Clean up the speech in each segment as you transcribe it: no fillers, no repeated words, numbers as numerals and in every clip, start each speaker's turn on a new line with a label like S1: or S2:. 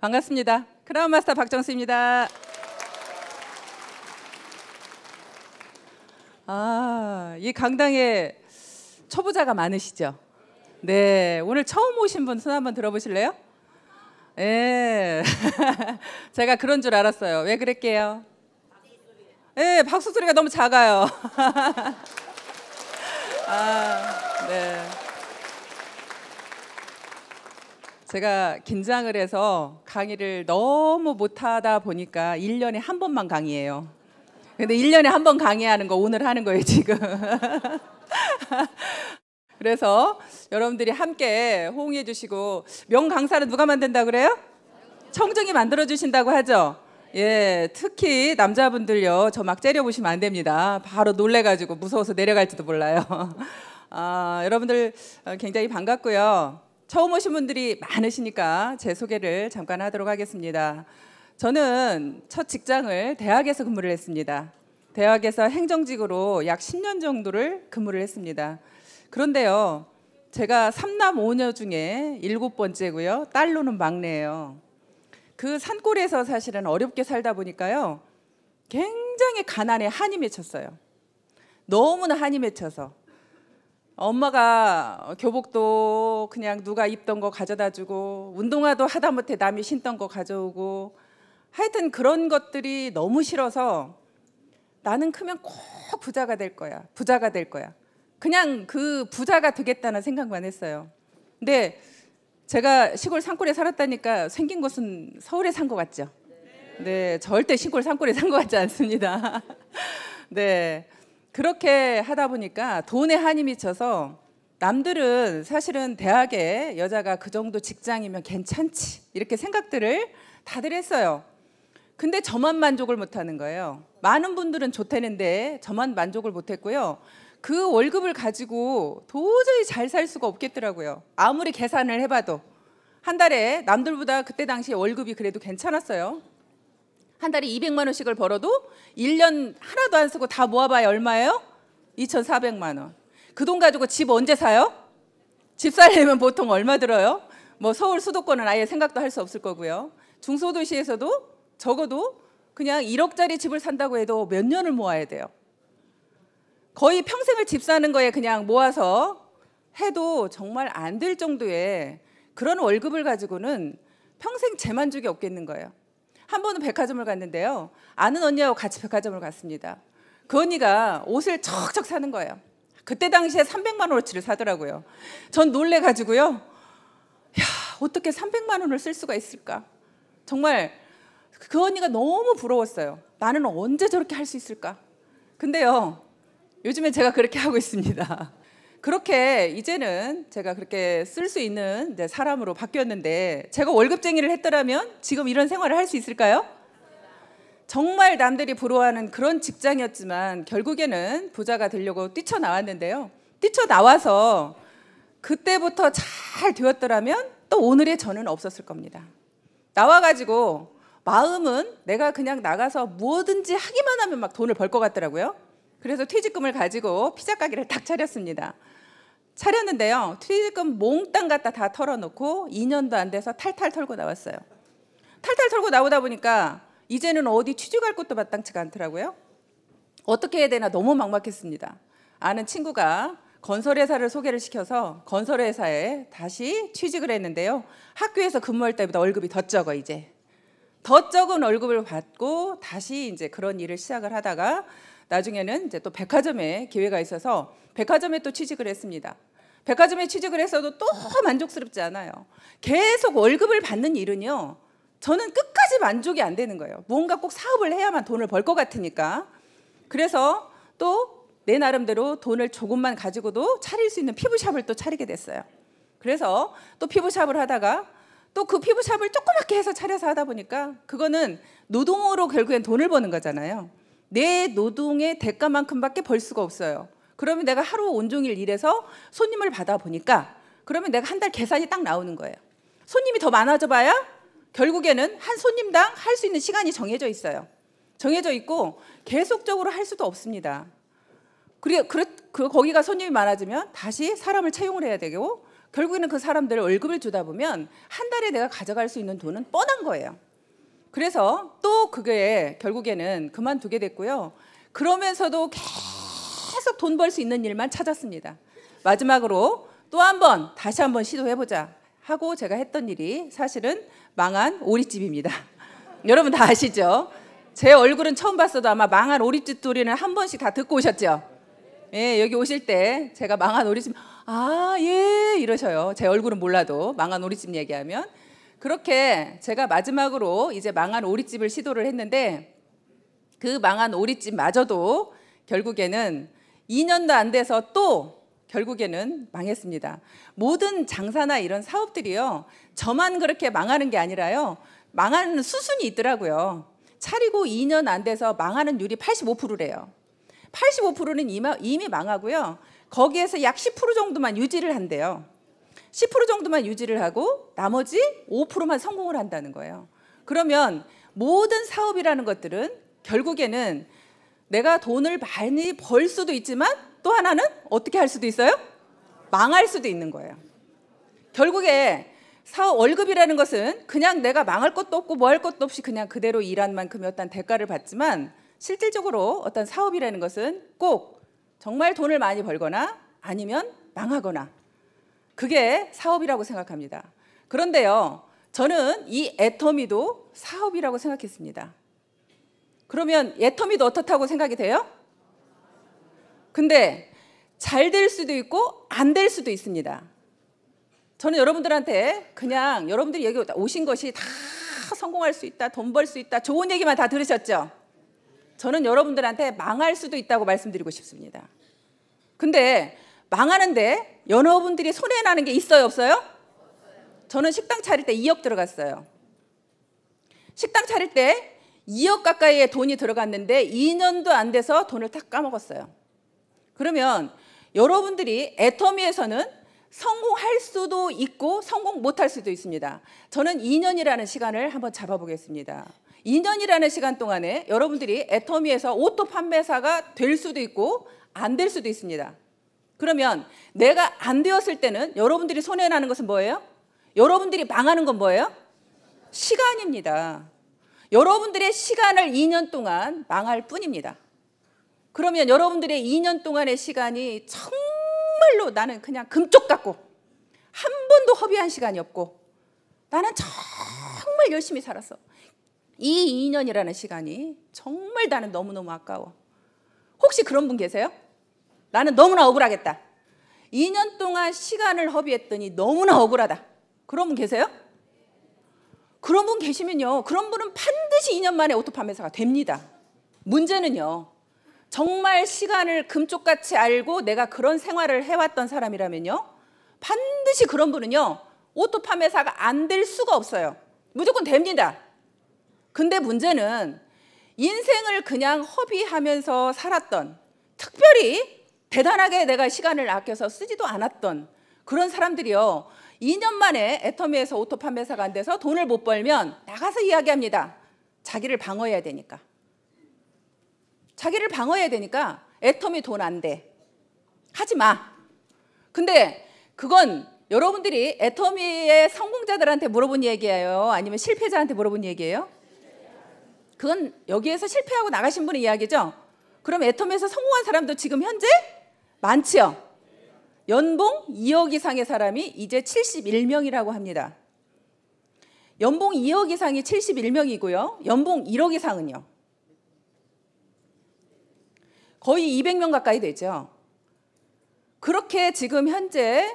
S1: 반갑습니다. 크라운 마스터 박정수입니다. 이 강당에 초보자가 많으시죠? 네, 오늘 처음 오신 분 손 한번 들어보실래요? 네, 제가 그런 줄 알았어요. 왜 그랬게요? 네, 박수 소리가 너무 작아요. 네. 제가 긴장을 해서 강의를 너무 못하다 보니까 1년에 한 번만 강의해요. 근데 1년에 한 번 강의하는 거 오늘 하는 거예요, 지금. 그래서 여러분들이 함께 호응해 주시고, 명강사는 누가 만든다고 그래요? 청중이 만들어 주신다고 하죠. 예, 특히 남자분들요, 저 막 째려보시면 안 됩니다. 바로 놀래가지고 무서워서 내려갈지도 몰라요. 여러분들 굉장히 반갑고요. 처음 오신 분들이 많으시니까 제 소개를 잠깐 하도록 하겠습니다. 저는 첫 직장을 대학에서 근무를 했습니다. 대학에서 행정직으로 약 10년 정도를 근무를 했습니다. 그런데요, 제가 3남 5녀 중에 7번째고요. 딸로는 막내예요. 그 산골에서 사실은 어렵게 살다 보니까요, 굉장히 가난에 한이 맺혔어요. 너무나 한이 맺혀서 엄마가 교복도 그냥 누가 입던 거 가져다 주고, 운동화도 하다못해 남이 신던 거 가져오고, 하여튼 그런 것들이 너무 싫어서 나는 크면 꼭 부자가 될 거야. 부자가 될 거야. 그냥 그 부자가 되겠다는 생각만 했어요. 근데 제가 시골 산골에 살았다니까 생긴 곳은 서울에 산 것 같죠? 네, 절대 시골 산골에 산 것 같지 않습니다. 네, 그렇게 하다 보니까 돈에 한이 미쳐서, 남들은 사실은 대학에 여자가 그 정도 직장이면 괜찮지 이렇게 생각들을 다들 했어요. 근데 저만 만족을 못하는 거예요. 많은 분들은 좋다는데 저만 만족을 못했고요. 그 월급을 가지고 도저히 잘 살 수가 없겠더라고요. 아무리 계산을 해봐도 한 달에 남들보다 그때 당시에 월급이 그래도 괜찮았어요. 한 달에 200만 원씩을 벌어도 1년 하나도 안 쓰고 다 모아봐야 얼마예요? 2,400만 원. 그 돈 가지고 집 언제 사요? 집 살려면 보통 얼마 들어요? 뭐 서울 수도권은 아예 생각도 할 수 없을 거고요. 중소도시에서도 적어도 그냥 1억짜리 집을 산다고 해도 몇 년을 모아야 돼요. 거의 평생을 집 사는 거에 그냥 모아서 해도 정말 안 될 정도의 그런 월급을 가지고는 평생 재만족이 없겠는 거예요. 한 번은 백화점을 갔는데요, 아는 언니하고 같이 백화점을 갔습니다. 그 언니가 옷을 척척 사는 거예요. 그때 당시에 300만 원어치를 사더라고요. 전 놀래가지고요, 야, 어떻게 300만 원을 쓸 수가 있을까? 정말 그 언니가 너무 부러웠어요. 나는 언제 저렇게 할 수 있을까? 근데요, 요즘에 제가 그렇게 하고 있습니다. 그렇게 이제는 제가 그렇게 쓸 수 있는 사람으로 바뀌었는데, 제가 월급쟁이를 했더라면 지금 이런 생활을 할 수 있을까요? 정말 남들이 부러워하는 그런 직장이었지만 결국에는 부자가 되려고 뛰쳐나왔는데요. 뛰쳐나와서 그때부터 잘 되었더라면 또 오늘의 저는 없었을 겁니다. 나와가지고 마음은 내가 그냥 나가서 뭐든지 하기만 하면 막 돈을 벌 것 같더라고요. 그래서 퇴직금을 가지고 피자 가게를 딱 차렸습니다. 차렸는데요, 퇴직금 몽땅 갖다 다 털어놓고 2년도 안 돼서 탈탈 털고 나왔어요. 탈탈 털고 나오다 보니까 이제는 어디 취직할 것도 마땅치가 않더라고요. 어떻게 해야 되나 너무 막막했습니다. 아는 친구가 건설회사를 소개를 시켜서 건설회사에 다시 취직을 했는데요, 학교에서 근무할 때보다 월급이 더 적어. 이제 더 적은 월급을 받고 다시 이제 그런 일을 시작을 하다가 나중에는 이제 또 백화점에 기회가 있어서 백화점에 또 취직을 했습니다. 백화점에 취직을 했어도 또 만족스럽지 않아요. 계속 월급을 받는 일은요, 저는 끝까지 만족이 안 되는 거예요. 뭔가 꼭 사업을 해야만 돈을 벌 것 같으니까. 그래서 또 내 나름대로 돈을 조금만 가지고도 차릴 수 있는 피부샵을 또 차리게 됐어요. 그래서 또 피부샵을 하다가 또 그 피부샵을 조그맣게 해서 차려서 하다 보니까 그거는 노동으로 결국엔 돈을 버는 거잖아요. 내 노동의 대가만큼밖에 벌 수가 없어요. 그러면 내가 하루 온종일 일해서 손님을 받아보니까 그러면 내가 한 달 계산이 딱 나오는 거예요. 손님이 더 많아져 봐야 결국에는 한 손님당 할 수 있는 시간이 정해져 있어요. 정해져 있고 계속적으로 할 수도 없습니다. 거기가 손님이 많아지면 다시 사람을 채용을 해야 되고, 결국에는 그 사람들 월급을 주다 보면 한 달에 내가 가져갈 수 있는 돈은 뻔한 거예요. 그래서 또 그게 결국에는 그만두게 됐고요. 그러면서도 계속 돈 벌 수 있는 일만 찾았습니다. 마지막으로 또 다시 한번 시도해보자 하고 제가 했던 일이 사실은 망한 오리집입니다. 여러분 다 아시죠? 제 얼굴은 처음 봤어도 아마 망한 오리집 소리는 한 번씩 다 듣고 오셨죠? 예, 여기 오실 때 제가 망한 오리집 예 이러셔요. 제 얼굴은 몰라도 망한 오리집 얘기하면. 그렇게 제가 마지막으로 이제 망한 오리집을 시도를 했는데 그 망한 오리집마저도 결국에는 2년도 안 돼서 또 결국에는 망했습니다. 모든 장사나 이런 사업들이요, 저만 그렇게 망하는 게 아니라요, 망하는 수순이 있더라고요. 차리고 2년 안 돼서 망하는 율이 85%래요. 85%는 이미 망하고요. 거기에서 약 10% 정도만 유지를 한대요. 10% 정도만 유지를 하고 나머지 5%만 성공을 한다는 거예요. 그러면 모든 사업이라는 것들은 결국에는 내가 돈을 많이 벌 수도 있지만 또 하나는 어떻게 할 수도 있어요? 망할 수도 있는 거예요. 결국에 사업 월급이라는 것은 그냥 내가 망할 것도 없고 뭐 할 것도 없이 그냥 그대로 일한 만큼의 어떤 대가를 받지만 실질적으로 어떤 사업이라는 것은 꼭 정말 돈을 많이 벌거나 아니면 망하거나, 그게 사업이라고 생각합니다. 그런데요, 저는 이 애터미도 사업이라고 생각했습니다. 그러면 애터미도 어떻다고 생각이 돼요? 근데 잘 될 수도 있고 안 될 수도 있습니다. 저는 여러분들한테 그냥 여러분들이 여기 오신 것이 다 성공할 수 있다, 돈 벌 수 있다, 좋은 얘기만 다 들으셨죠? 저는 여러분들한테 망할 수도 있다고 말씀드리고 싶습니다. 근데 망하는데 여러분들이 손해나는 게 있어요, 없어요? 저는 식당 차릴 때 2억 들어갔어요. 식당 차릴 때 2억 가까이의 돈이 들어갔는데 2년도 안 돼서 돈을 다 까먹었어요. 그러면 여러분들이 애터미에서는 성공할 수도 있고 성공 못할 수도 있습니다. 저는 2년이라는 시간을 한번 잡아보겠습니다. 2년이라는 시간 동안에 여러분들이 애터미에서 오토 판매사가 될 수도 있고 안 될 수도 있습니다. 그러면 내가 안 되었을 때는 여러분들이 손해나는 것은 뭐예요? 여러분들이 망하는 건 뭐예요? 시간입니다. 여러분들의 시간을 2년 동안 망할 뿐입니다. 그러면 여러분들의 2년 동안의 시간이 정말로 나는 그냥 금쪽 같고 한 번도 허비한 시간이 없고 나는 정말 열심히 살았어. 이 2년이라는 시간이 정말 나는 너무너무 아까워. 혹시 그런 분 계세요? 나는 너무나 억울하겠다. 2년 동안 시간을 허비했더니 너무나 억울하다. 그런 분 계세요? 그런 분 계시면요, 그런 분은 반드시 2년 만에 오토 판매사가 됩니다. 문제는요, 정말 시간을 금쪽같이 알고 내가 그런 생활을 해왔던 사람이라면요, 반드시 그런 분은요 오토 판매사가 안 될 수가 없어요. 무조건 됩니다. 근데 문제는 인생을 그냥 허비하면서 살았던, 특별히 대단하게 내가 시간을 아껴서 쓰지도 않았던 그런 사람들이요, 2년 만에 애터미에서 오토 판매사가 안 돼서 돈을 못 벌면 나가서 이야기합니다. 자기를 방어해야 되니까. 자기를 방어해야 되니까 애터미 돈 안 돼. 하지 마. 근데 그건 여러분들이 애터미의 성공자들한테 물어본 얘기예요? 아니면 실패자한테 물어본 얘기예요? 그건 여기에서 실패하고 나가신 분의 이야기죠? 그럼 애터미에서 성공한 사람도 지금 현재 많지요? 연봉 2억 이상의 사람이 이제 71명이라고 합니다. 연봉 2억 이상이 71명이고요. 연봉 1억 이상은요? 거의 200명 가까이 되죠. 그렇게 지금 현재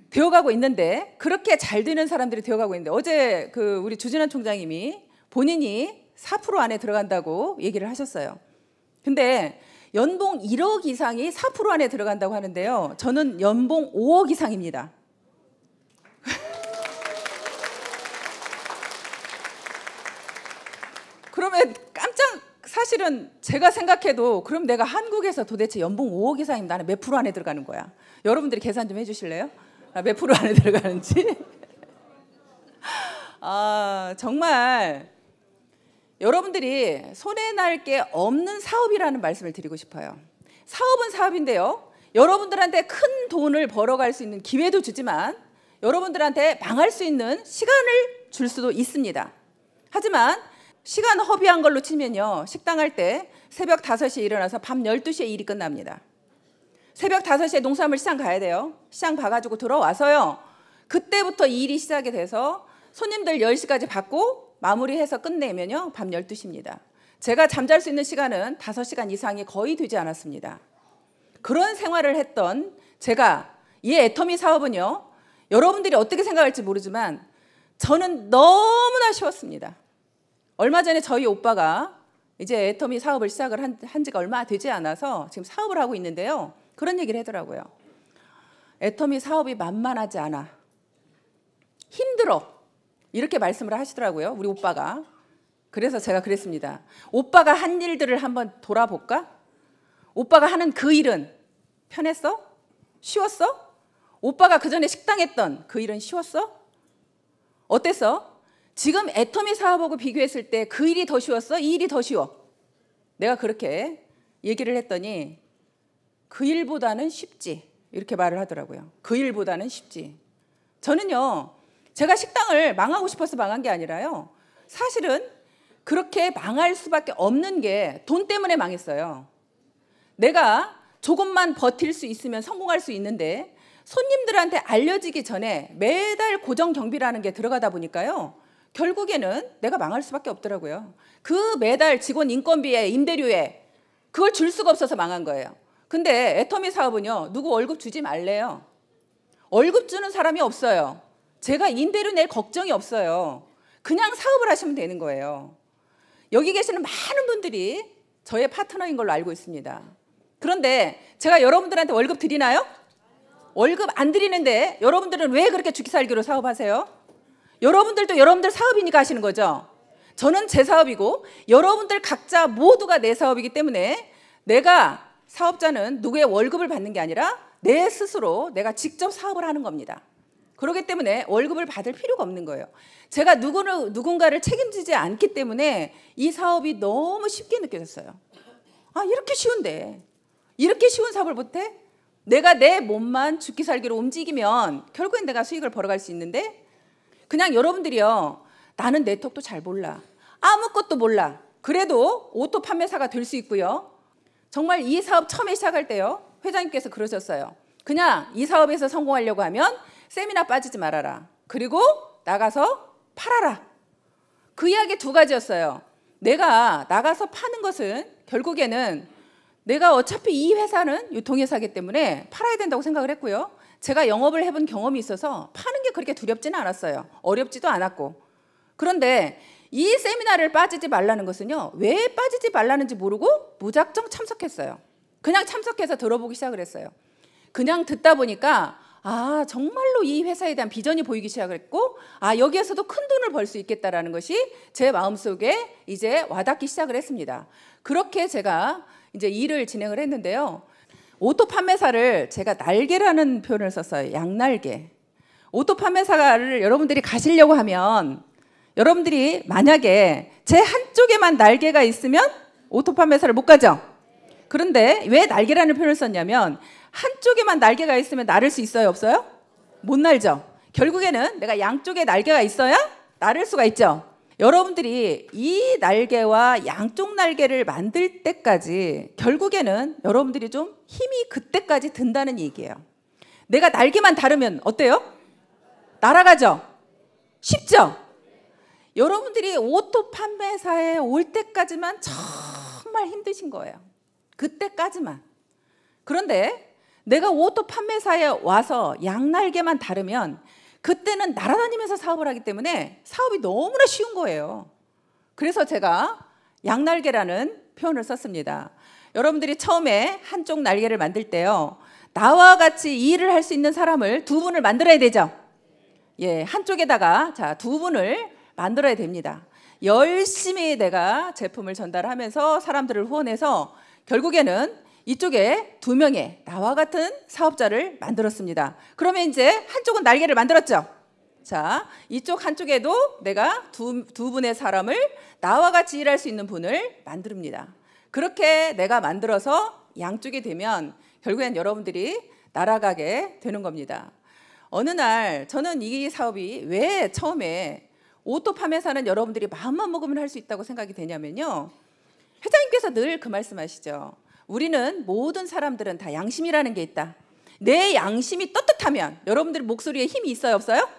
S1: 되어가고 있는데, 그렇게 잘 되는 사람들이 되어가고 있는데, 어제 우리 주진환 총장님이 본인이 4% 안에 들어간다고 얘기를 하셨어요. 근데 연봉 1억 이상이 4% 안에 들어간다고 하는데요, 저는 연봉 5억 이상입니다. 그러면 사실은 제가 생각해도 그럼 내가 한국에서 도대체 연봉 5억 이상이면 나는 몇 프로 안에 들어가는 거야? 여러분들이 계산 좀 해주실래요? 몇 프로 안에 들어가는지? 정말 여러분들이 손해날 게 없는 사업이라는 말씀을 드리고 싶어요. 사업은 사업인데요, 여러분들한테 큰 돈을 벌어갈 수 있는 기회도 주지만 여러분들한테 망할 수 있는 시간을 줄 수도 있습니다. 하지만 시간 허비한 걸로 치면요, 식당 할 때 새벽 5시에 일어나서 밤 12시에 일이 끝납니다. 새벽 5시에 농산물 시장 가야 돼요. 시장 봐가지고 들어와서요, 그때부터 일이 시작이 돼서 손님들 10시까지 받고 마무리해서 끝내면요 밤 12시입니다. 제가 잠잘 수 있는 시간은 5시간 이상이 거의 되지 않았습니다. 그런 생활을 했던 제가, 이 애터미 사업은요, 여러분들이 어떻게 생각할지 모르지만 저는 너무나 쉬웠습니다. 얼마 전에 저희 오빠가 이제 애터미 사업을 시작을 한 지가 얼마 되지 않아서 지금 사업을 하고 있는데요, 그런 얘기를 하더라고요. 애터미 사업이 만만하지 않아. 힘들어. 이렇게 말씀을 하시더라고요, 우리 오빠가. 그래서 제가 그랬습니다. 오빠가 한 일들을 한번 돌아볼까? 오빠가 하는 그 일은 편했어? 쉬웠어? 오빠가 그전에 식당 했던 그 일은 쉬웠어? 어땠어? 지금 애터미 사업하고 비교했을 때 그 일이 더 쉬웠어? 이 일이 더 쉬워? 내가 그렇게 얘기를 했더니 그 일보다는 쉽지, 이렇게 말을 하더라고요. 그 일보다는 쉽지. 저는요, 제가 식당을 망하고 싶어서 망한 게 아니라요, 사실은 그렇게 망할 수밖에 없는 게 돈 때문에 망했어요. 내가 조금만 버틸 수 있으면 성공할 수 있는데 손님들한테 알려지기 전에 매달 고정 경비라는 게 들어가다 보니까요, 결국에는 내가 망할 수밖에 없더라고요. 그 매달 직원 인건비에 임대료에 그걸 줄 수가 없어서 망한 거예요. 근데 애터미 사업은요, 누구 월급 주지 말래요. 월급 주는 사람이 없어요. 제가 임대료 낼 걱정이 없어요. 그냥 사업을 하시면 되는 거예요. 여기 계시는 많은 분들이 저의 파트너인 걸로 알고 있습니다. 그런데 제가 여러분들한테 월급 드리나요? 월급 안 드리는데 여러분들은 왜 그렇게 죽기살기로 사업하세요? 여러분들도 여러분들 사업이니까 하시는 거죠. 저는 제 사업이고 여러분들 각자 모두가 내 사업이기 때문에 내가, 사업자는 누구의 월급을 받는 게 아니라 내 스스로 내가 직접 사업을 하는 겁니다. 그렇기 때문에 월급을 받을 필요가 없는 거예요. 제가 누군가를 책임지지 않기 때문에 이 사업이 너무 쉽게 느껴졌어요. 아, 이렇게 쉬운데, 이렇게 쉬운 사업을 못해? 내가 내 몸만 죽기 살기로 움직이면 결국엔 내가 수익을 벌어갈 수 있는데, 그냥 여러분들이요, 나는 네트워크도 잘 몰라, 아무것도 몰라, 그래도 오토 판매사가 될 수 있고요. 정말 이 사업 처음에 시작할 때요, 회장님께서 그러셨어요. 그냥 이 사업에서 성공하려고 하면 세미나 빠지지 말아라. 그리고 나가서 팔아라. 그 이야기 두 가지였어요. 내가 나가서 파는 것은 결국에는 내가 어차피 이 회사는 유통회사이기 때문에 팔아야 된다고 생각을 했고요. 제가 영업을 해본 경험이 있어서 파는 게 그렇게 두렵지는 않았어요. 어렵지도 않았고. 그런데 이 세미나를 빠지지 말라는 것은요, 왜 빠지지 말라는지 모르고 무작정 참석했어요. 그냥 참석해서 들어보기 시작을 했어요. 그냥 듣다 보니까 아, 정말로 이 회사에 대한 비전이 보이기 시작을 했고, 아, 여기에서도 큰 돈을 벌 수 있겠다라는 것이 제 마음속에 이제 와닿기 시작을 했습니다. 그렇게 제가 이제 일을 진행을 했는데요. 오토 판매사를 제가 날개라는 표현을 썼어요. 양날개. 오토 판매사를 여러분들이 가시려고 하면, 여러분들이 만약에 제 한쪽에만 날개가 있으면 오토 판매사를 못 가죠. 그런데 왜 날개라는 표현을 썼냐면, 한쪽에만 날개가 있으면 날을 수 있어요, 없어요? 못 날죠. 결국에는 내가 양쪽에 날개가 있어야 날을 수가 있죠. 여러분들이 이 날개와 양쪽 날개를 만들 때까지 결국에는 여러분들이 좀 힘이 그때까지 든다는 얘기예요. 내가 날개만 다르면 어때요? 날아가죠? 쉽죠? 여러분들이 오토 판매사에 올 때까지만 정말 힘드신 거예요. 그때까지만. 그런데 내가 오토 판매사에 와서 양날개만 다르면 그때는 날아다니면서 사업을 하기 때문에 사업이 너무나 쉬운 거예요. 그래서 제가 양날개라는 표현을 썼습니다. 여러분들이 처음에 한쪽 날개를 만들 때요, 나와 같이 이 일을 할 수 있는 사람을 두 분을 만들어야 되죠. 예, 한쪽에다가 자, 두 분을 만들어야 됩니다. 열심히 내가 제품을 전달하면서 사람들을 후원해서 결국에는 이쪽에 2명의 나와 같은 사업자를 만들었습니다. 그러면 이제 한쪽은 날개를 만들었죠. 자, 이쪽 한쪽에도 내가 두 분의 사람을 나와 같이 일할 수 있는 분을 만듭니다. 그렇게 내가 만들어서 양쪽이 되면 결국엔 여러분들이 날아가게 되는 겁니다. 어느 날 저는 이 사업이 왜 처음에 오토 판매사는 여러분들이 마음만 먹으면 할 수 있다고 생각이 되냐면요. 회장님께서 늘 그 말씀하시죠. 우리는 모든 사람들은 다 양심이라는 게 있다. 내 양심이 떳떳하면 여러분들 목소리에 힘이 있어요, 없어요?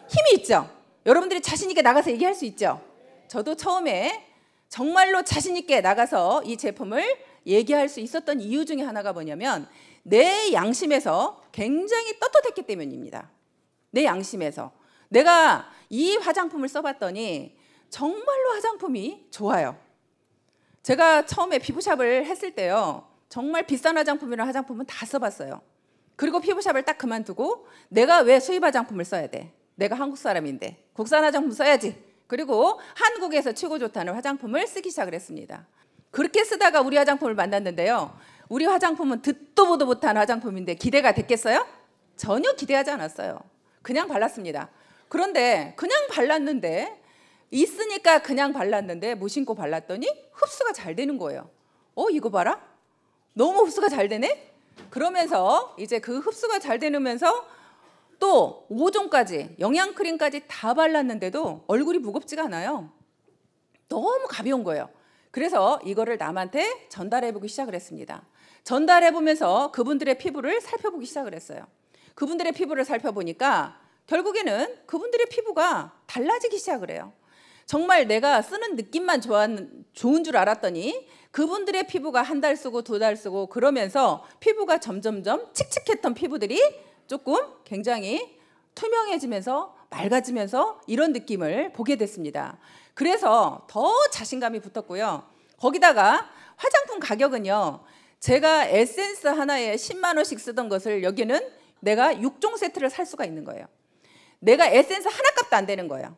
S1: 힘이 있죠. 여러분들이 자신 있게 나가서 얘기할 수 있죠. 저도 처음에 정말로 자신 있게 나가서 이 제품을 얘기할 수 있었던 이유 중에 하나가 뭐냐면 내 양심에서 굉장히 떳떳했기 때문입니다. 내 양심에서 내가 이 화장품을 써봤더니 정말로 화장품이 좋아요. 제가 처음에 피부샵을 했을 때요, 정말 비싼 화장품이랑 화장품은 다 써봤어요. 그리고 피부샵을 딱 그만두고 내가 왜 수입 화장품을 써야 돼? 내가 한국 사람인데 국산 화장품 써야지. 그리고 한국에서 최고 좋다는 화장품을 쓰기 시작을 했습니다. 그렇게 쓰다가 우리 화장품을 만났는데요, 우리 화장품은 듣도 보도 못한 화장품인데 기대가 됐겠어요? 전혀 기대하지 않았어요. 그냥 발랐습니다. 그런데 그냥 발랐는데 있으니까 그냥 발랐는데 무심코 발랐더니 흡수가 잘 되는 거예요. 이거 봐라. 너무 흡수가 잘 되네. 그러면서 이제 그 흡수가 잘 되면서 또 5종까지 영양크림까지 다 발랐는데도 얼굴이 무겁지가 않아요. 너무 가벼운 거예요. 그래서 이거를 남한테 전달해보기 시작을 했습니다. 전달해보면서 그분들의 피부를 살펴보기 시작을 했어요. 그분들의 피부를 살펴보니까 결국에는 그분들의 피부가 달라지기 시작을 해요. 정말 내가 쓰는 느낌만 좋은 줄 알았더니 그분들의 피부가 한 달 쓰고 2달 쓰고 그러면서 피부가 점점점 칙칙했던 피부들이 조금 굉장히 투명해지면서 맑아지면서 이런 느낌을 보게 됐습니다. 그래서 더 자신감이 붙었고요. 거기다가 화장품 가격은요, 제가 에센스 하나에 10만 원씩 쓰던 것을 여기는 내가 6종 세트를 살 수가 있는 거예요. 내가 에센스 하나 값도 안 되는 거예요.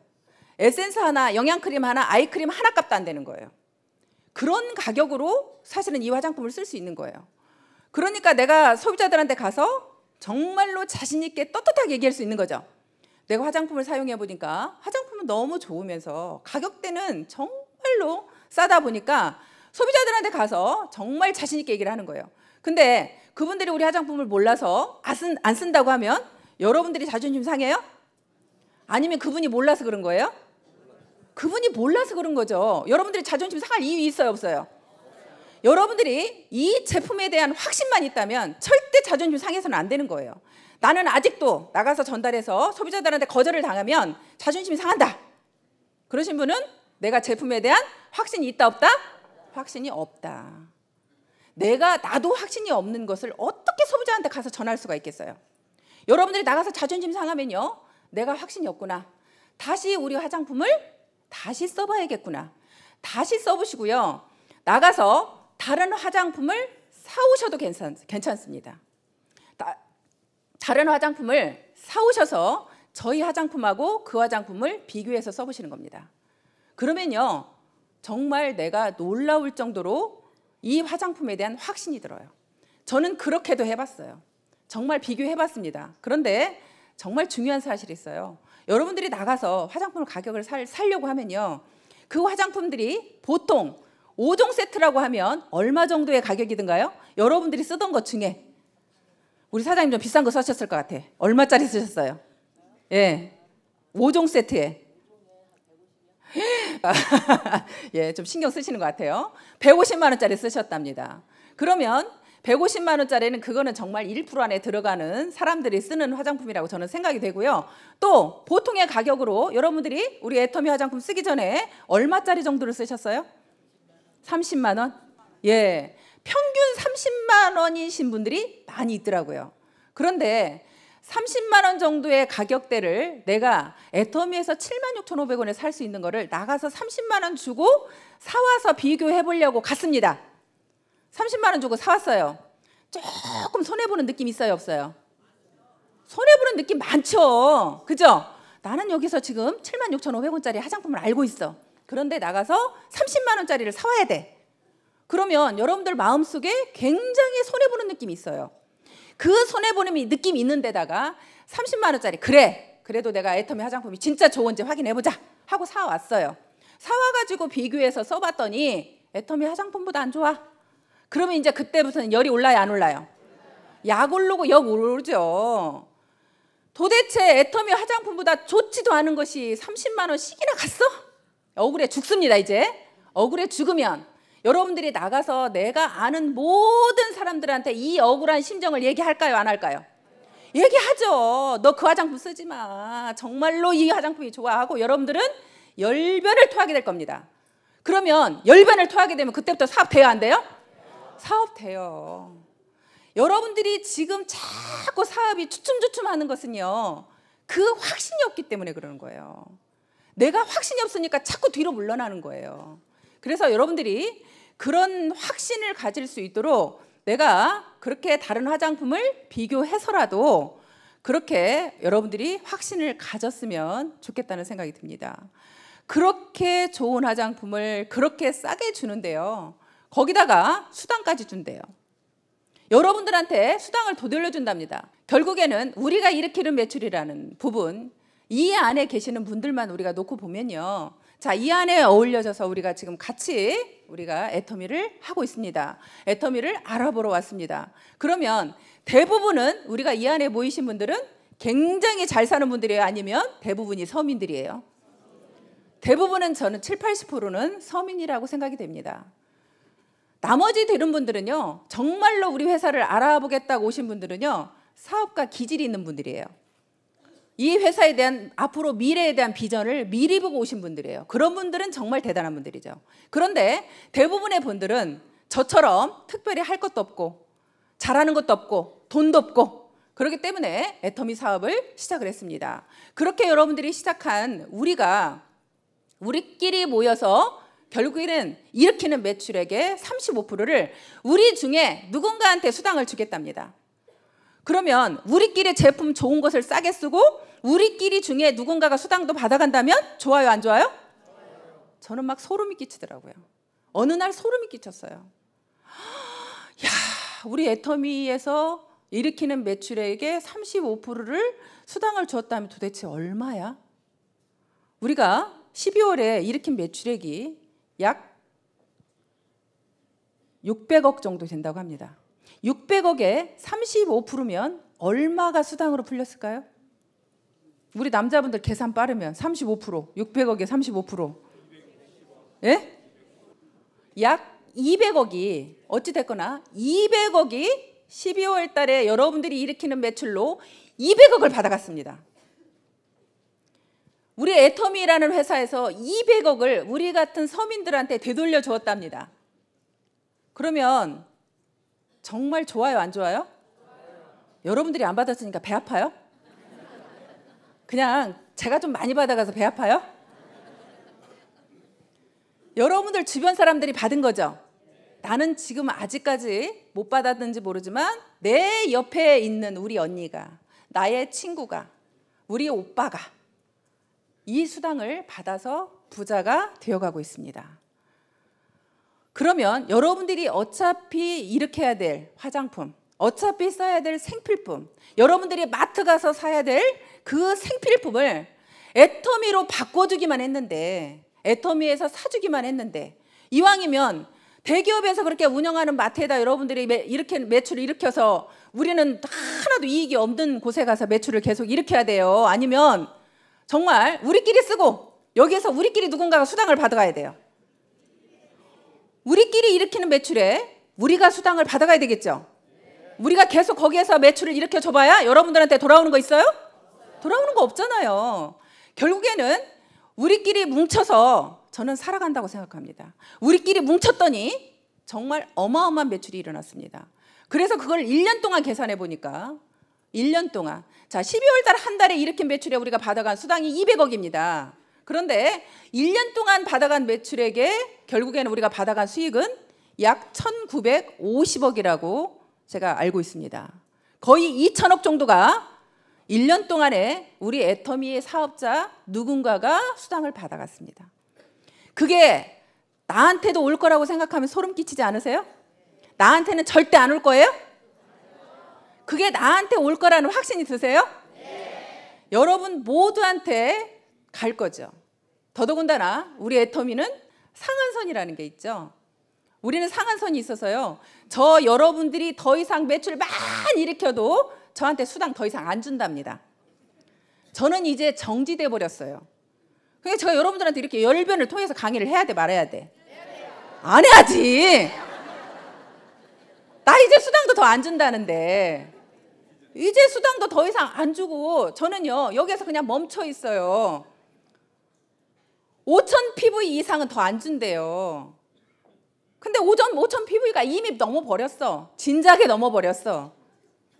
S1: 에센스 하나, 영양크림 하나, 아이크림 하나 값도 안 되는 거예요. 그런 가격으로 사실은 이 화장품을 쓸 수 있는 거예요. 그러니까 내가 소비자들한테 가서 정말로 자신 있게 떳떳하게 얘기할 수 있는 거죠. 내가 화장품을 사용해 보니까 화장품은 너무 좋으면서 가격대는 정말로 싸다 보니까 소비자들한테 가서 정말 자신 있게 얘기를 하는 거예요. 근데 그분들이 우리 화장품을 몰라서 안 쓴다고 하면 여러분들이 자존심 상해요? 아니면 그분이 몰라서 그런 거예요? 그분이 몰라서 그런 거죠. 여러분들이 자존심 상할 이유 있어요, 없어요? 여러분들이 이 제품에 대한 확신만 있다면 절대 자존심 상해서는 안 되는 거예요. 나는 아직도 나가서 전달해서 소비자들한테 거절을 당하면 자존심이 상한다. 그러신 분은 내가 제품에 대한 확신이 있다, 없다? 확신이 없다. 나도 확신이 없는 것을 어떻게 소비자한테 가서 전할 수가 있겠어요? 여러분들이 나가서 자존심 상하면요, 내가 확신이 없구나. 다시 우리 화장품을 다시 써봐야겠구나. 다시 써보시고요. 나가서 다른 화장품을 사오셔도 괜찮습니다. 다른 화장품을 사오셔서 저희 화장품하고 그 화장품을 비교해서 써보시는 겁니다. 그러면요, 정말 내가 놀라울 정도로 이 화장품에 대한 확신이 들어요. 저는 그렇게도 해봤어요. 정말 비교해봤습니다. 그런데 정말 중요한 사실이 있어요. 여러분들이 나가서 화장품 가격을 살려고 하면요, 그 화장품들이 보통 5종 세트라고 하면 얼마 정도의 가격이든가요? 여러분들이 쓰던 것 중에 우리 사장님 좀 비싼 거 쓰셨을 것 같아. 얼마짜리 쓰셨어요? 예, 5종 세트에 예, 좀 신경 쓰시는 것 같아요. 150만 원짜리 쓰셨답니다. 그러면 150만 원짜리는 그거는 정말 1% 안에 들어가는 사람들이 쓰는 화장품이라고 저는 생각이 되고요. 또 보통의 가격으로 여러분들이 우리 애터미 화장품 쓰기 전에 얼마짜리 정도를 쓰셨어요? 30만 원? 예, 평균 30만 원이신 분들이 많이 있더라고요. 그런데 30만 원 정도의 가격대를 내가 애터미에서 76,500원에 살 수 있는 거를 나가서 30만 원 주고 사와서 비교해 보려고 갔습니다. 30만 원 주고 사왔어요. 조금 손해보는 느낌 있어요, 없어요? 손해보는 느낌 많죠? 그죠? 나는 여기서 지금 76,500원짜리 화장품을 알고 있어. 그런데 나가서 30만 원짜리를 사와야 돼. 그러면 여러분들 마음속에 굉장히 손해보는 느낌이 있어요. 그 손해보는 느낌이 있는 데다가 30만 원짜리, 그래도 내가 애터미 화장품이 진짜 좋은지 확인해보자 하고 사왔어요. 사와가지고 비교해서 써봤더니 애터미 화장품보다 안 좋아. 그러면 이제 그때부터는 열이 올라요, 안 올라요? 약 오르고 역 오르죠. 도대체 애터미 화장품보다 좋지도 않은 것이 30만 원씩이나 갔어? 억울해 죽습니다. 이제 억울해 죽으면 여러분들이 나가서 내가 아는 모든 사람들한테 이 억울한 심정을 얘기할까요? 안 할까요? 얘기하죠. 너 그 화장품 쓰지 마. 정말로 이 화장품이 좋아 하고 여러분들은 열변을 토하게 될 겁니다. 그러면 열변을 토하게 되면 그때부터 사업 돼요? 안 돼요? 사업 돼요. 여러분들이 지금 자꾸 사업이 주춤주춤하는 것은요, 그 확신이 없기 때문에 그러는 거예요. 내가 확신이 없으니까 자꾸 뒤로 물러나는 거예요. 그래서 여러분들이 그런 확신을 가질 수 있도록 내가 그렇게 다른 화장품을 비교해서라도 그렇게 여러분들이 확신을 가졌으면 좋겠다는 생각이 듭니다. 그렇게 좋은 화장품을 그렇게 싸게 주는데요, 거기다가 수당까지 준대요. 여러분들한테 수당을 더 돌려준답니다. 결국에는 우리가 일으키는 매출이라는 부분, 이 안에 계시는 분들만 우리가 놓고 보면요, 자, 이 안에 어울려져서 우리가 지금 같이 우리가 애터미를 하고 있습니다. 애터미를 알아보러 왔습니다. 그러면 대부분은 우리가 이 안에 모이신 분들은 굉장히 잘 사는 분들이에요? 아니면 대부분이 서민들이에요? 대부분은 저는 70~80%는 서민이라고 생각이 됩니다. 나머지 되는 분들은요, 정말로 우리 회사를 알아보겠다고 오신 분들은요, 사업가 기질이 있는 분들이에요. 이 회사에 대한 앞으로 미래에 대한 비전을 미리 보고 오신 분들이에요. 그런 분들은 정말 대단한 분들이죠. 그런데 대부분의 분들은 저처럼 특별히 할 것도 없고 잘하는 것도 없고 돈도 없고 그렇기 때문에 애터미 사업을 시작을 했습니다. 그렇게 여러분들이 시작한 우리끼리 모여서 결국에는 일으키는 매출액의 35%를 우리 중에 누군가한테 수당을 주겠답니다. 그러면 우리끼리 제품 좋은 것을 싸게 쓰고 우리끼리 중에 누군가가 수당도 받아간다면 좋아요, 안 좋아요? 저는 막 소름이 끼치더라고요. 어느 날 소름이 끼쳤어요. 야, 우리 애터미에서 일으키는 매출액의 35%를 수당을 주었다면 도대체 얼마야? 우리가 12월에 일으킨 매출액이 약 600억 정도 된다고 합니다. 600억에 35%면 얼마가 수당으로 풀렸을까요? 우리 남자분들 계산 빠르면 35%, 600억에 35%. 예? 약 200억이 어찌됐거나 200억이 12월 달에 여러분들이 일으키는 매출로 200억을 받아갔습니다. 우리 애터미라는 회사에서 200억을 우리 같은 서민들한테 되돌려 주었답니다. 그러면 정말 좋아요, 안 좋아요? 여러분들이 안 받았으니까 배 아파요? 그냥 제가 좀 많이 받아가서 배 아파요? 여러분들 주변 사람들이 받은 거죠? 나는 지금 아직까지 못 받았는지 모르지만 내 옆에 있는 우리 언니가, 나의 친구가, 우리 오빠가 이 수당을 받아서 부자가 되어가고 있습니다. 그러면 여러분들이 어차피 일으켜야 될 화장품, 어차피 써야 될 생필품, 여러분들이 마트 가서 사야 될 그 생필품을 애터미로 바꿔주기만 했는데, 애터미에서 사주기만 했는데, 이왕이면 대기업에서 그렇게 운영하는 마트에다 여러분들이 이렇게 매출을 일으켜서 우리는 하나도 이익이 없는 곳에 가서 매출을 계속 일으켜야 돼요? 아니면 정말 우리끼리 쓰고 여기에서 우리끼리 누군가가 수당을 받아가야 돼요? 우리끼리 일으키는 매출에 우리가 수당을 받아가야 되겠죠? 우리가 계속 거기에서 매출을 일으켜 줘봐야 여러분들한테 돌아오는 거 있어요? 돌아오는 거 없잖아요. 결국에는 우리끼리 뭉쳐서 저는 살아간다고 생각합니다. 우리끼리 뭉쳤더니 정말 어마어마한 매출이 일어났습니다. 그래서 그걸 1년 동안 계산해 보니까 1년 동안, 자, 12월 달 한 달에 일으킨 매출에 우리가 받아간 수당이 200억입니다. 그런데 1년 동안 받아간 매출액에 결국에는 우리가 받아간 수익은 약 1950억이라고 제가 알고 있습니다. 거의 2천억 정도가 1년 동안에 우리 애터미의 사업자 누군가가 수당을 받아갔습니다. 그게 나한테도 올 거라고 생각하면 소름 끼치지 않으세요? 나한테는 절대 안 올 거예요? 그게 나한테 올 거라는 확신이 드세요? 네. 여러분 모두한테 갈 거죠. 더더군다나 우리 애터미는 상한선이라는 게 있죠. 우리는 상한선이 있어서요. 저 여러분들이 더 이상 매출 많이 일으켜도 저한테 수당 더 이상 안 준답니다. 저는 이제 정지돼 버렸어요. 그러니까 제가 여러분들한테 이렇게 열변을 통해서 강의를 해야 돼, 말아야 돼? 안 해야지. 나 이제 수당도 더 안 준다는데. 이제 수당도 더 이상 안 주고 저는요 여기에서 그냥 멈춰 있어요. 5,000 PV 이상은 더 안 준대요. 근데 5,000 PV가 이미 넘어버렸어. 진작에 넘어버렸어.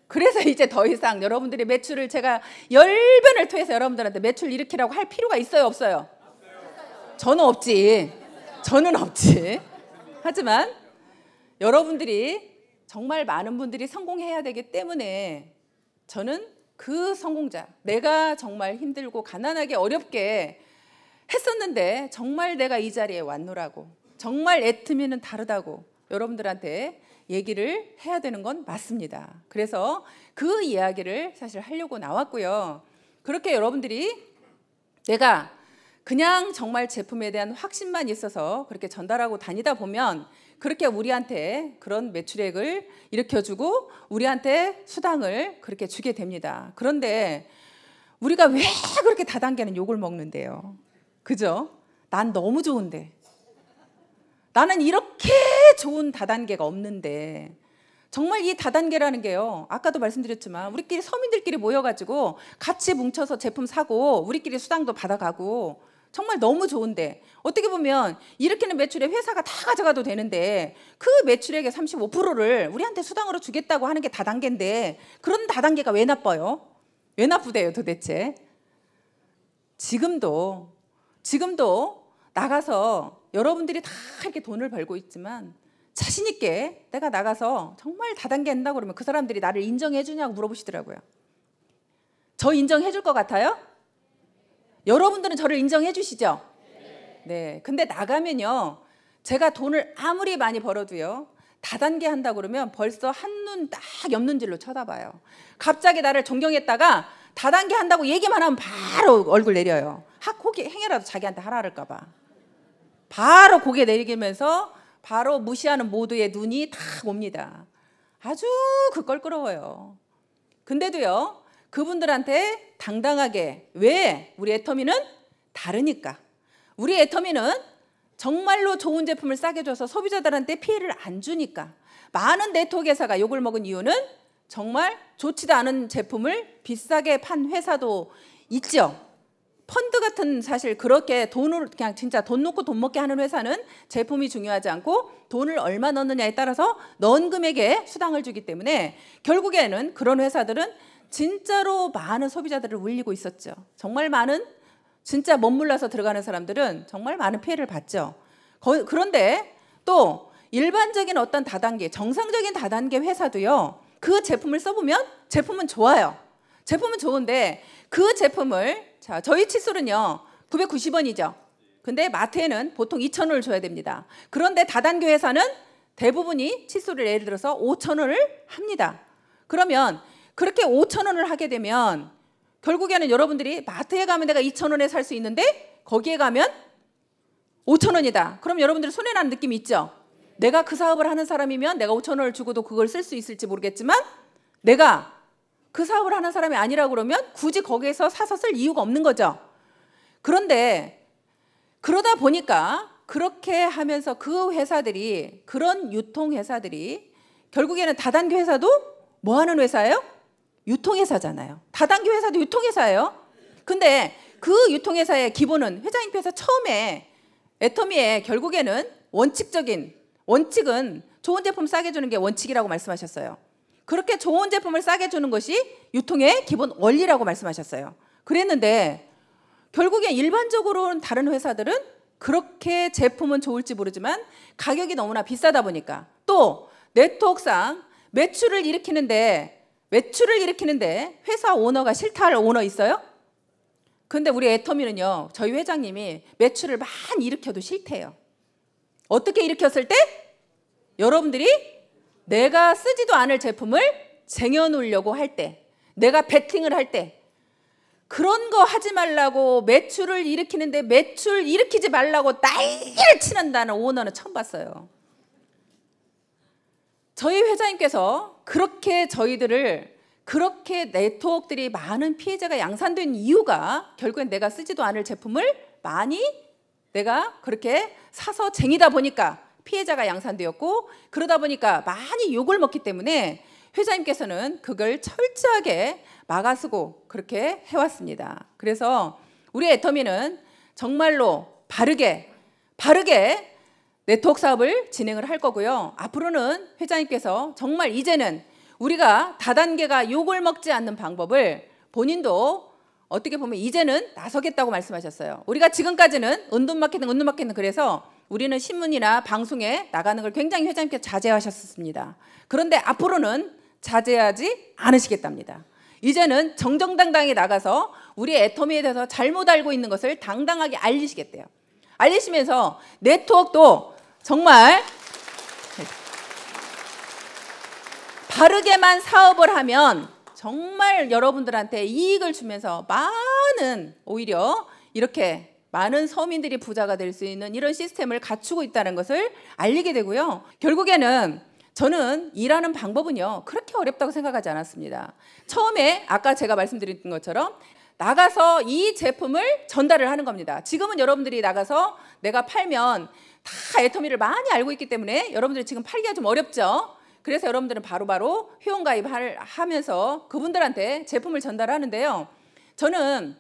S1: 그래서 이제 더 이상 여러분들이 매출을 제가 열변을 통해서 여러분들한테 매출 일으키라고 할 필요가 있어요, 없어요? 저는 없지. 저는 없지. 하지만 여러분들이 정말 많은 분들이 성공해야 되기 때문에 저는 그 성공자, 내가 정말 힘들고 가난하게 어렵게 했었는데 정말 내가 이 자리에 왔노라고, 정말 애트미는 다르다고 여러분들한테 얘기를 해야 되는 건 맞습니다. 그래서 그 이야기를 사실 하려고 나왔고요. 그렇게 여러분들이 내가 그냥 정말 제품에 대한 확신만 있어서 그렇게 전달하고 다니다 보면 그렇게 우리한테 그런 매출액을 일으켜주고 우리한테 수당을 그렇게 주게 됩니다. 그런데 우리가 왜 그렇게 다단계는 욕을 먹는데요? 그죠? 난 너무 좋은데, 나는 이렇게 좋은 다단계가 없는데, 정말 이 다단계라는 게요, 아까도 말씀드렸지만 우리끼리 서민들끼리 모여가지고 같이 뭉쳐서 제품 사고 우리끼리 수당도 받아가고 정말 너무 좋은데, 어떻게 보면 일으키는 매출에 회사가 다 가져가도 되는데 그 매출액의 35%를 우리한테 수당으로 주겠다고 하는 게 다단계인데, 그런 다단계가 왜 나빠요? 왜 나쁘대요 도대체? 지금도 나가서 여러분들이 다 이렇게 돈을 벌고 있지만 자신 있게 내가 나가서 정말 다단계 한다고 그러면 그 사람들이 나를 인정해 주냐고 물어보시더라고요. 저 인정해 줄 것 같아요? 여러분들은 저를 인정해 주시죠? 네. 근데 나가면요, 제가 돈을 아무리 많이 벌어도요, 다단계 한다고 그러면 벌써 한눈 딱 옆눈질로 쳐다봐요. 갑자기 나를 존경했다가 다단계 한다고 얘기만 하면 바로 얼굴 내려요. 고개 행여라도 자기한테 하라 그럴까 봐. 바로 고개 내리면서 바로 무시하는 모두의 눈이 다 옵니다. 아주 껄끄러워요. 근데도요, 그분들한테 당당하게, 왜? 우리 애터미는 다르니까. 우리 애터미는 정말로 좋은 제품을 싸게 줘서 소비자들한테 피해를 안 주니까. 많은 네트워크 회사가 욕을 먹은 이유는 정말 좋지도 않은 제품을 비싸게 판 회사도 있죠. 펀드 같은, 사실 그렇게 돈을 그냥 진짜 돈 놓고 돈 먹게 하는 회사는 제품이 중요하지 않고 돈을 얼마 넣느냐에 따라서 넣은 금액에 수당을 주기 때문에 결국에는 그런 회사들은 진짜로 많은 소비자들을 울리고 있었죠. 정말 많은, 진짜 멋물러서 들어가는 사람들은 정말 많은 피해를 봤죠. 그런데 또 일반적인 어떤 다단계, 정상적인 다단계 회사도요, 그 제품을 써보면 제품은 좋아요. 제품은 좋은데 그 제품을, 자, 저희 칫솔은요 990원이죠. 근데 마트에는 보통 2,000원을 줘야 됩니다. 그런데 다단계 회사는 대부분이 칫솔을 예를 들어서 5,000원을 합니다. 그러면 그렇게 5,000원을 하게 되면 결국에는 여러분들이 마트에 가면 내가 2,000원에 살 수 있는데 거기에 가면 5,000원이다. 그럼 여러분들이 손해나는 느낌이 있죠? 내가 그 사업을 하는 사람이면 내가 5,000원을 주고도 그걸 쓸 수 있을지 모르겠지만, 내가 그 사업을 하는 사람이 아니라고 그러면 굳이 거기에서 사서 쓸 이유가 없는 거죠. 그런데 그러다 보니까 그렇게 하면서 그 회사들이, 그런 유통회사들이 결국에는 다단계 회사도 뭐 하는 회사예요? 유통회사잖아요. 다단계 회사도 유통회사예요. 근데 그 유통회사의 기본은, 회장님께서 처음에 애터미의 결국에는 원칙은 좋은 제품 싸게 주는 게 원칙이라고 말씀하셨어요. 그렇게 좋은 제품을 싸게 주는 것이 유통의 기본 원리라고 말씀하셨어요. 그랬는데 결국에 일반적으로는 다른 회사들은 그렇게 제품은 좋을지 모르지만 가격이 너무나 비싸다 보니까, 또 네트워크상 매출을 일으키는데 회사 오너가 싫다 할 오너 있어요? 근데 우리 애터미는요, 저희 회장님이 매출을 많이 일으켜도 싫대요. 어떻게 일으켰을 때? 여러분들이 내가 쓰지도 않을 제품을 쟁여놓으려고 할 때, 내가 베팅을 할 때, 그런 거 하지 말라고, 매출을 일으키는데 매출 일으키지 말라고 난리를 치는다는 오너는 처음 봤어요. 저희 회장님께서 그렇게 저희들을 그렇게 네트워크들이 많은 피해자가 양산된 이유가 결국엔 내가 쓰지도 않을 제품을 많이 내가 그렇게 사서 쟁이다 보니까 피해자가 양산되었고, 그러다 보니까 많이 욕을 먹기 때문에 회장님께서는 그걸 철저하게 막아쓰고 그렇게 해왔습니다. 그래서 우리 애터미는 정말로 바르게 네트워크 사업을 진행을 할 거고요. 앞으로는 회장님께서 정말 이제는 우리가 다단계가 욕을 먹지 않는 방법을 본인도 어떻게 보면 이제는 나서겠다고 말씀하셨어요. 우리가 지금까지는 은둔 마케팅 그래서 우리는 신문이나 방송에 나가는 걸 굉장히 회장님께서 자제하셨습니다. 그런데 앞으로는 자제하지 않으시겠답니다. 이제는 정정당당히 나가서 우리 애터미에 대해서 잘못 알고 있는 것을 당당하게 알리시겠대요. 알리시면서 네트워크도 정말 바르게만 사업을 하면 정말 여러분들한테 이익을 주면서 많은, 오히려 이렇게 많은 서민들이 부자가 될 수 있는 이런 시스템을 갖추고 있다는 것을 알리게 되고요. 결국에는 저는 일하는 방법은요, 그렇게 어렵다고 생각하지 않았습니다. 처음에 아까 제가 말씀드린 것처럼 나가서 이 제품을 전달을 하는 겁니다. 지금은 여러분들이 나가서 내가 팔면 다 애터미를 많이 알고 있기 때문에 여러분들이 지금 팔기가 좀 어렵죠. 그래서 여러분들은 바로바로 회원가입하면서 그분들한테 제품을 전달하는데요. 저는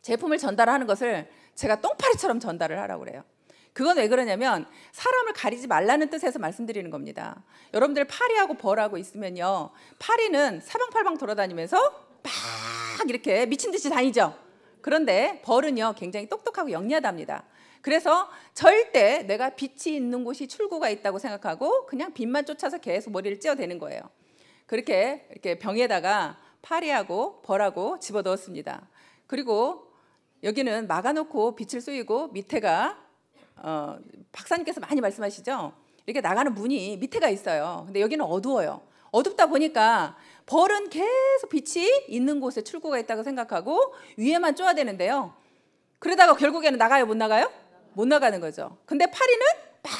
S1: 제품을 전달하는 것을 제가 똥파리처럼 전달을 하라고 그래요. 그건 왜 그러냐면 사람을 가리지 말라는 뜻에서 말씀드리는 겁니다. 여러분들 파리하고 벌하고 있으면요, 파리는 사방팔방 돌아다니면서 막 이렇게 미친 듯이 다니죠. 그런데 벌은요 굉장히 똑똑하고 영리하답니다. 그래서 절대 내가 빛이 있는 곳이 출구가 있다고 생각하고 그냥 빛만 쫓아서 계속 머리를 찧어대는 거예요. 그렇게 이렇게 병에다가 파리하고 벌하고 집어넣었습니다. 그리고 여기는 막아놓고 빛을 쏘이고 밑에가 박사님께서 많이 말씀하시죠. 이렇게 나가는 문이 밑에가 있어요. 근데 여기는 어두워요. 어둡다 보니까 벌은 계속 빛이 있는 곳에 출구가 있다고 생각하고 위에만 쪼야 되는데요. 그러다가 결국에는 나가요, 못 나가요? 못 나가는 거죠. 근데 파리는 막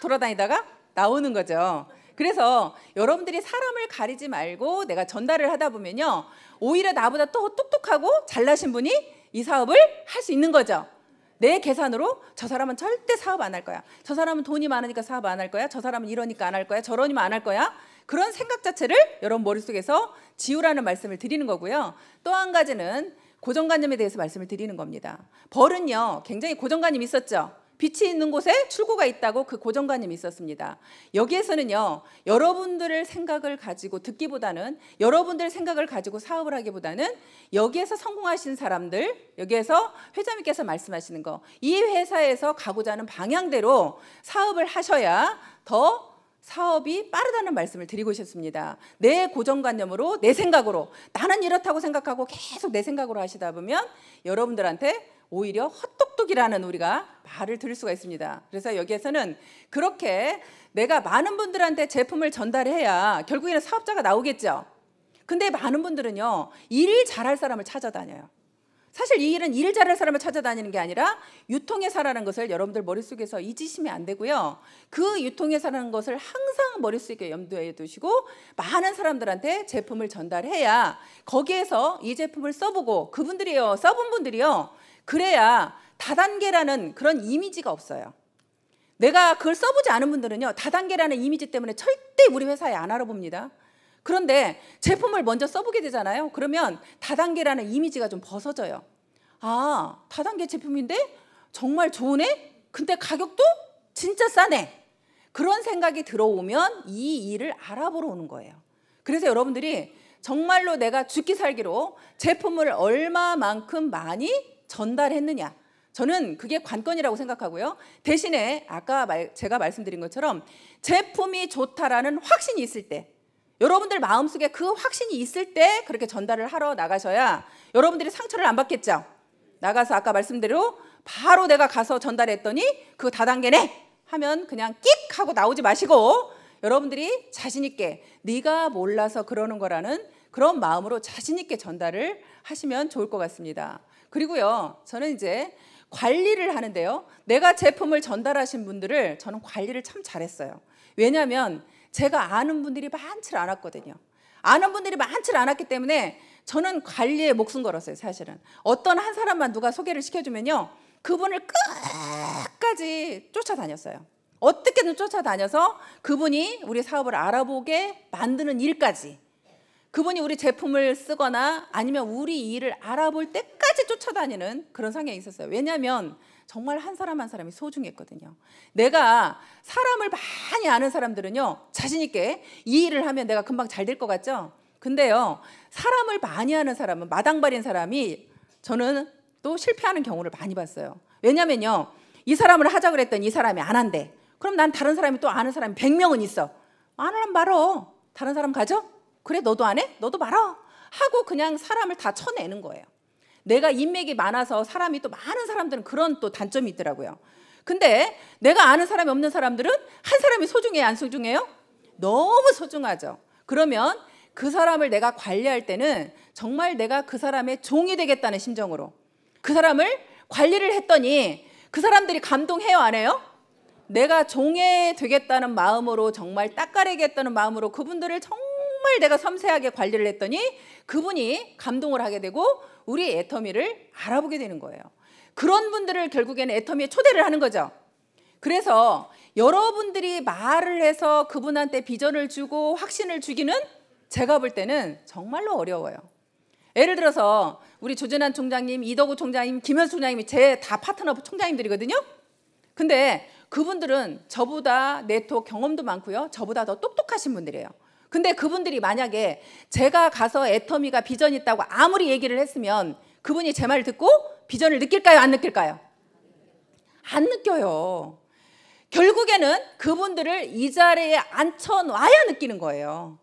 S1: 돌아다니다가 나오는 거죠. 그래서 여러분들이 사람을 가리지 말고 내가 전달을 하다 보면요, 오히려 나보다 또 똑똑하고 잘나신 분이 이 사업을 할 수 있는 거죠. 내 계산으로 저 사람은 절대 사업 안 할 거야, 저 사람은 돈이 많으니까 사업 안 할 거야, 저 사람은 이러니까 안 할 거야, 저러니까 안 할 거야, 그런 생각 자체를 여러분 머릿속에서 지우라는 말씀을 드리는 거고요. 또 한 가지는 고정관념에 대해서 말씀을 드리는 겁니다. 벌은요 굉장히 고정관념이 있었죠. 빛이 있는 곳에 출구가 있다고 그 고정관념이 있었습니다. 여기에서는요, 여러분들의 생각을 가지고 듣기보다는, 여러분들의 생각을 가지고 사업을 하기보다는 여기에서 성공하신 사람들, 여기에서 회장님께서 말씀하시는 거, 이 회사에서 가고자 하는 방향대로 사업을 하셔야 더 사업이 빠르다는 말씀을 드리고 싶습니다. 내 고정관념으로, 내 생각으로, 나는 이렇다고 생각하고 계속 내 생각으로 하시다 보면 여러분들한테 오히려 헛똑똑이라는 우리가 말을 들을 수가 있습니다. 그래서 여기에서는 그렇게 내가 많은 분들한테 제품을 전달해야 결국에는 사업자가 나오겠죠. 근데 많은 분들은요, 일 잘할 사람을 찾아다녀요. 사실 이 일은 일 잘할 사람을 찾아다니는 게 아니라 유통회사라는 것을 여러분들 머릿속에서 잊으시면 안 되고요. 그 유통회사라는 것을 항상 머릿속에 염두에 두시고 많은 사람들한테 제품을 전달해야 거기에서 이 제품을 써보고 그분들이요, 써본 분들이요, 그래야 다단계라는 그런 이미지가 없어요. 내가 그걸 써보지 않은 분들은요, 다단계라는 이미지 때문에 절대 우리 회사에 안 알아봅니다. 그런데 제품을 먼저 써보게 되잖아요. 그러면 다단계라는 이미지가 좀 벗어져요. 아, 다단계 제품인데 정말 좋으네? 근데 가격도 진짜 싸네. 그런 생각이 들어오면 이 일을 알아보러 오는 거예요. 그래서 여러분들이 정말로 내가 죽기 살기로 제품을 얼마만큼 많이 전달했느냐, 저는 그게 관건이라고 생각하고요. 대신에 아까 제가 말씀드린 것처럼 제품이 좋다라는 확신이 있을 때, 여러분들 마음속에 그 확신이 있을 때 그렇게 전달을 하러 나가셔야 여러분들이 상처를 안 받겠죠. 나가서 아까 말씀대로 바로 내가 가서 전달했더니 그거 다단계네 하면 그냥 끽 하고 나오지 마시고 여러분들이 자신 있게 네가 몰라서 그러는 거라는 그런 마음으로 자신 있게 전달을 하시면 좋을 것 같습니다. 그리고요, 저는 이제 관리를 하는데요, 내가 제품을 전달하신 분들을 저는 관리를 참 잘했어요. 왜냐하면 제가 아는 분들이 많지 않았거든요. 아는 분들이 많지 않았기 때문에 저는 관리에 목숨 걸었어요. 사실은 어떤 한 사람만 누가 소개를 시켜주면요, 그분을 끝까지 쫓아다녔어요. 어떻게든 쫓아다녀서 그분이 우리 사업을 알아보게 만드는 일까지, 그분이 우리 제품을 쓰거나 아니면 우리 일을 알아볼 때까지 쫓아다니는 그런 성향이 있었어요. 왜냐하면 정말 한 사람 한 사람이 소중했거든요. 내가 사람을 많이 아는 사람들은요, 자신 있게 이 일을 하면 내가 금방 잘 될 것 같죠? 근데요, 사람을 많이 아는 사람은, 마당발인 사람이 저는 또 실패하는 경우를 많이 봤어요. 왜냐면요, 이 사람을 하자 그랬더니 이 사람이 안 한대. 그럼 난 다른 사람이 또 아는 사람이 100명은 있어. 안 하면 말어. 다른 사람 가져? 그래, 너도 안 해? 너도 말어. 하고 그냥 사람을 다 쳐내는 거예요. 내가 인맥이 많아서 사람이 또 많은 사람들은 그런 또 단점이 있더라고요. 근데 내가 아는 사람이 없는 사람들은 한 사람이 소중해요, 안 소중해요? 너무 소중하죠. 그러면 그 사람을 내가 관리할 때는 정말 내가 그 사람의 종이 되겠다는 심정으로 그 사람을 관리를 했더니 그 사람들이 감동해요, 안 해요? 내가 종이 되겠다는 마음으로, 정말 닦아내겠다는 마음으로 그분들을 정말 내가 섬세하게 관리를 했더니 그분이 감동을 하게 되고 우리 애터미를 알아보게 되는 거예요. 그런 분들을 결국에는 애터미에 초대를 하는 거죠. 그래서 여러분들이 말을 해서 그분한테 비전을 주고 확신을 주기는 제가 볼 때는 정말로 어려워요. 예를 들어서 우리 조진환 총장님, 이덕우 총장님, 김현수 총장님이 제 다 파트너 총장님들이거든요. 근데 그분들은 저보다 네트워크 경험도 많고요, 저보다 더 똑똑하신 분들이에요. 근데 그분들이 만약에 제가 가서 애터미가 비전이 있다고 아무리 얘기를 했으면 그분이 제 말을 듣고 비전을 느낄까요, 안 느낄까요? 안 느껴요. 결국에는 그분들을 이 자리에 앉혀놔야 느끼는 거예요.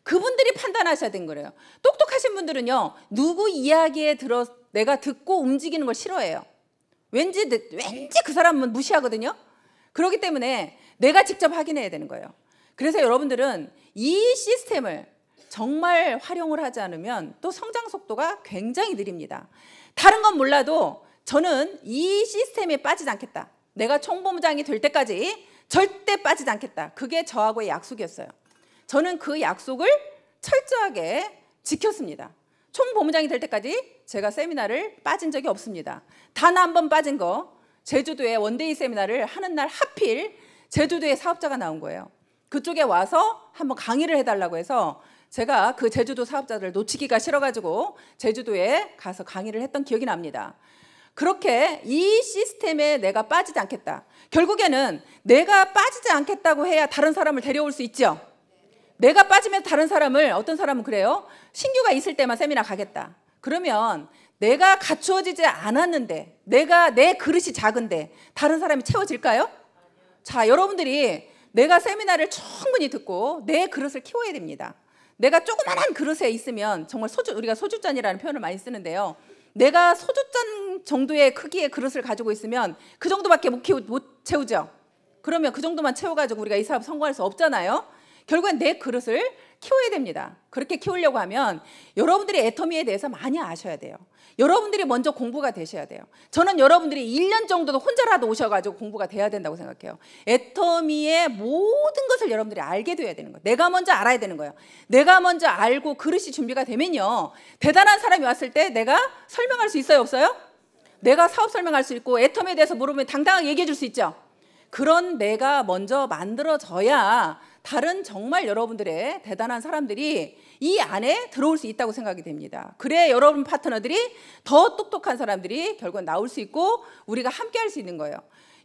S1: 그분들이 판단하셔야 되는 거예요. 똑똑하신 분들은요, 누구 이야기에 들어 내가 듣고 움직이는 걸 싫어해요. 왠지 그 사람은 무시하거든요. 그렇기 때문에 내가 직접 확인해야 되는 거예요. 그래서 여러분들은 이 시스템을 정말 활용을 하지 않으면 또 성장 속도가 굉장히 느립니다. 다른 건 몰라도 저는 이 시스템에 빠지지 않겠다. 내가 총본부장이 될 때까지 절대 빠지지 않겠다. 그게 저하고의 약속이었어요. 저는 그 약속을 철저하게 지켰습니다. 총본부장이 될 때까지 제가 세미나를 빠진 적이 없습니다. 단 한 번 빠진 거, 제주도에 원데이 세미나를 하는 날 하필 제주도에 사업자가 나온 거예요. 그쪽에 와서 한번 강의를 해달라고 해서 제가 그 제주도 사업자들을 놓치기가 싫어가지고 제주도에 가서 강의를 했던 기억이 납니다. 그렇게 이 시스템에 내가 빠지지 않겠다. 결국에는 내가 빠지지 않겠다고 해야 다른 사람을 데려올 수 있죠. 내가 빠지면 다른 사람을, 어떤 사람은 그래요. 신규가 있을 때만 세미나 가겠다. 그러면 내가 갖추어지지 않았는데, 내 그릇이 작은데 다른 사람이 채워질까요? 자, 여러분들이 내가 세미나를 충분히 듣고 내 그릇을 키워야 됩니다. 내가 조그만한 그릇에 있으면 정말 우리가 소주잔이라는 표현을 많이 쓰는데요. 내가 소주잔 정도의 크기의 그릇을 가지고 있으면 그 정도밖에 못 채우죠. 그러면 그 정도만 채워가지고 우리가 이 사업 성공할 수 없잖아요. 결국엔 내 그릇을 키워야 됩니다. 그렇게 키우려고 하면 여러분들이 애터미에 대해서 많이 아셔야 돼요. 여러분들이 먼저 공부가 되셔야 돼요. 저는 여러분들이 1년 정도도 혼자라도 오셔가지고 공부가 돼야 된다고 생각해요. 애터미의 모든 것을 여러분들이 알게 돼야 되는 거예요. 내가 먼저 알아야 되는 거예요. 내가 먼저 알고 그릇이 준비가 되면요, 대단한 사람이 왔을 때 내가 설명할 수 있어요, 없어요? 내가 사업 설명할 수 있고 애터미에 대해서 물으면 당당하게 얘기해 줄 수 있죠. 그런 내가 먼저 만들어져야 다른 정말 여러분들의 대단한 사람들이 이 안에 들어올 수 있다고 생각이 됩니다. 그래 여러분 파트너들이 더 똑똑한 사람들이 결국은 나올 수 있고 우리가 함께 할 수 있는 거예요.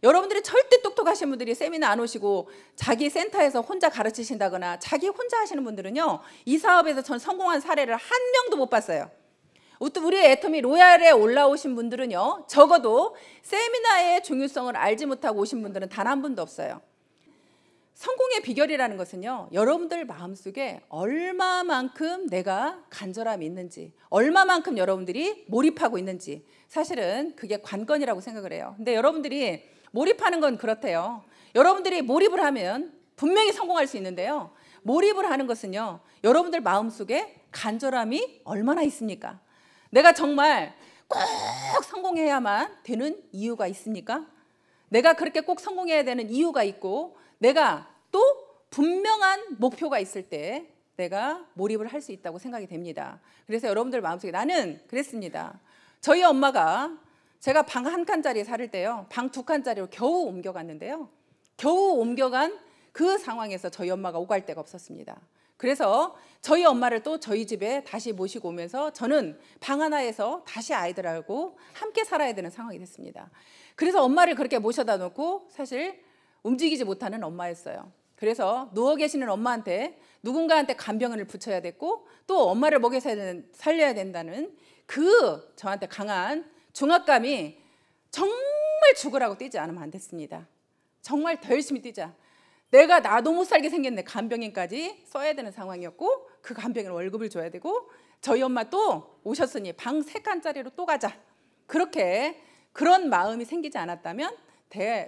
S1: 여러분들이 절대 똑똑하신 분들이 세미나 안 오시고 자기 센터에서 혼자 가르치신다거나 자기 혼자 하시는 분들은요, 이 사업에서 전 성공한 사례를 한 명도 못 봤어요. 우리 애터미 로얄에 올라오신 분들은요, 적어도 세미나의 중요성을 알지 못하고 오신 분들은 단 한 분도 없어요. 성공의 비결이라는 것은요, 여러분들 마음속에 얼마만큼 내가 간절함이 있는지, 얼마만큼 여러분들이 몰입하고 있는지, 사실은 그게 관건이라고 생각을 해요. 근데 여러분들이 몰입하는 건 그렇대요. 여러분들이 몰입을 하면 분명히 성공할 수 있는데요, 몰입을 하는 것은요, 여러분들 마음속에 간절함이 얼마나 있습니까? 내가 정말 꼭 성공해야만 되는 이유가 있습니까? 내가 그렇게 꼭 성공해야 되는 이유가 있고, 내가 또 분명한 목표가 있을 때 내가 몰입을 할 수 있다고 생각이 됩니다. 그래서 여러분들 마음속에 나는 그랬습니다. 저희 엄마가 제가 방 1칸짜리 살을 때요, 방 2칸짜리로 겨우 옮겨갔는데요. 겨우 옮겨간 그 상황에서 저희 엄마가 오갈 데가 없었습니다. 그래서 저희 엄마를 또 저희 집에 다시 모시고 오면서 저는 방 하나에서 다시 아이들하고 함께 살아야 되는 상황이 됐습니다. 그래서 엄마를 그렇게 모셔다 놓고 사실 움직이지 못하는 엄마였어요. 그래서 누워 계시는 엄마한테 누군가한테 간병을 붙여야 됐고 또 엄마를 먹여서 살려야 된다는 그 저한테 강한 중압감이 정말 죽으라고 뛰지 않으면 안 됐습니다. 정말 더 열심히 뛰자. 내가 나도 못 살게 생겼네. 간병인까지 써야 되는 상황이었고 그 간병인 월급을 줘야 되고 저희 엄마 또 오셨으니 방 3칸짜리로 또 가자. 그렇게 그런 마음이 생기지 않았다면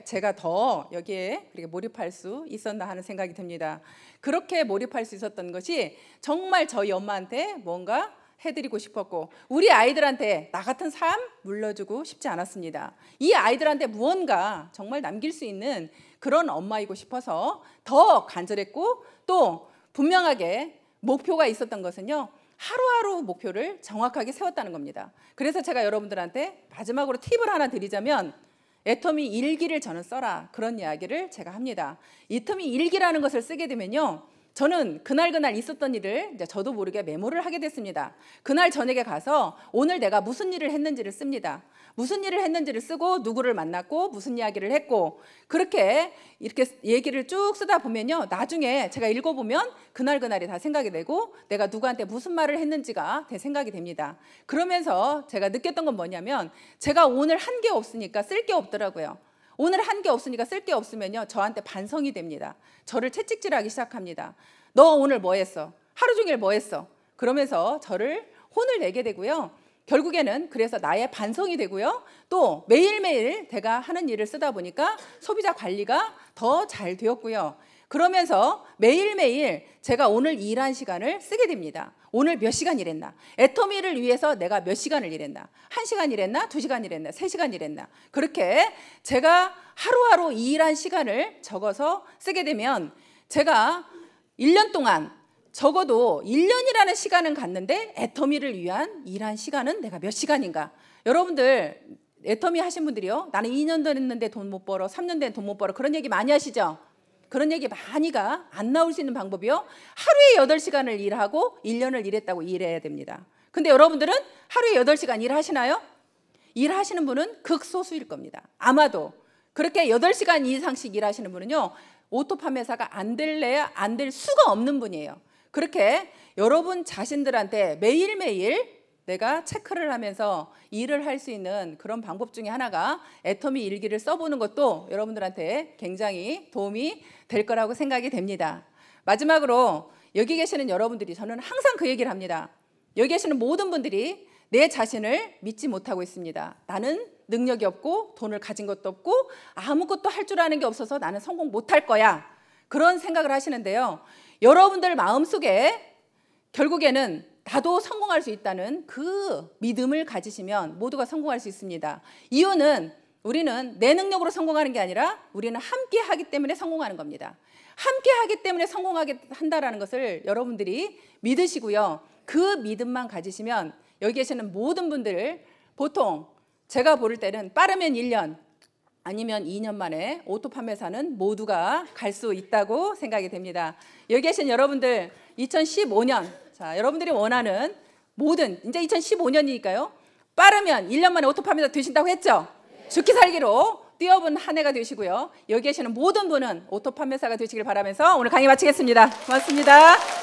S1: 제가 더 여기에 그렇게 몰입할 수 있었나 하는 생각이 듭니다. 그렇게 몰입할 수 있었던 것이 정말 저희 엄마한테 뭔가 해드리고 싶었고 우리 아이들한테 나 같은 삶 물려주고 싶지 않았습니다. 이 아이들한테 무언가 정말 남길 수 있는 그런 엄마이고 싶어서 더 간절했고 또 분명하게 목표가 있었던 것은요, 하루하루 목표를 정확하게 세웠다는 겁니다. 그래서 제가 여러분들한테 마지막으로 팁을 하나 드리자면 애터미 일기를 저는 써라, 그런 이야기를 제가 합니다. 애터미 일기라는 것을 쓰게 되면요, 저는 그날 있었던 일을 이제 저도 모르게 메모를 하게 됐습니다. 그날 저녁에 가서 오늘 내가 무슨 일을 했는지를 씁니다. 무슨 일을 했는지를 쓰고 누구를 만났고 무슨 이야기를 했고 그렇게 이렇게 얘기를 쭉 쓰다 보면요, 나중에 제가 읽어보면 그날이 다 생각이 되고 내가 누구한테 무슨 말을 했는지가 생각이 됩니다. 그러면서 제가 느꼈던 건 뭐냐면 제가 오늘 한 게 없으니까 쓸 게 없더라고요. 오늘 한 게 없으니까 쓸 게 없으면요, 저한테 반성이 됩니다. 저를 채찍질하기 시작합니다. 너 오늘 뭐 했어? 하루 종일 뭐 했어? 그러면서 저를 혼을 내게 되고요. 결국에는 그래서 나의 반성이 되고요. 또 매일매일 제가 하는 일을 쓰다 보니까 소비자 관리가 더 잘 되었고요. 그러면서 매일매일 제가 오늘 일한 시간을 쓰게 됩니다. 오늘 몇 시간 일했나? 애터미를 위해서 내가 몇 시간을 일했나? 1시간 일했나? 2시간 일했나? 3시간 일했나? 그렇게 제가 하루하루 일한 시간을 적어서 쓰게 되면 제가 1년 동안 적어도 1년이라는 시간은 갔는데 애터미를 위한 일한 시간은 내가 몇 시간인가? 여러분들 애터미 하신 분들이요, 나는 2년 됐는데 돈 못 벌어, 3년 된 돈 못 벌어, 그런 얘기 많이 하시죠? 그런 얘기 많이가 안 나올 수 있는 방법이요, 하루에 8시간을 일하고 1년을 일했다고 일해야 됩니다. 근데 여러분들은 하루에 8시간 일하시나요? 일하시는 분은 극소수일 겁니다. 아마도 그렇게 8시간 이상씩 일하시는 분은요, 오토 판매사가 안 될래야 안 될 수가 없는 분이에요. 그렇게 여러분 자신들한테 매일매일 내가 체크를 하면서 일을 할 수 있는 그런 방법 중에 하나가 애터미 일기를 써보는 것도 여러분들한테 굉장히 도움이 될 거라고 생각이 됩니다. 마지막으로 여기 계시는 여러분들이, 저는 항상 그 얘기를 합니다. 여기 계시는 모든 분들이 내 자신을 믿지 못하고 있습니다. 나는 능력이 없고 돈을 가진 것도 없고 아무것도 할 줄 아는 게 없어서 나는 성공 못할 거야, 그런 생각을 하시는데요, 여러분들 마음속에 결국에는 나도 성공할 수 있다는 그 믿음을 가지시면 모두가 성공할 수 있습니다. 이유는 우리는 내 능력으로 성공하는 게 아니라 우리는 함께 하기 때문에 성공하는 겁니다. 함께 하기 때문에 성공하게 한다는 것을 여러분들이 믿으시고요, 그 믿음만 가지시면 여기 계시는 모든 분들, 보통 제가 볼 때는 빠르면 1년 아니면 2년 만에 오토 판매사는 모두가 갈 수 있다고 생각이 됩니다. 여기 계신 여러분들 2015년, 자, 여러분들이 원하는 모든, 이제 2015년이니까요, 빠르면 1년 만에 오토 판매사 되신다고 했죠? 죽기 살기로 뛰어본 한 해가 되시고요, 여기 계시는 모든 분은 오토 판매사가 되시길 바라면서 오늘 강의 마치겠습니다. 고맙습니다.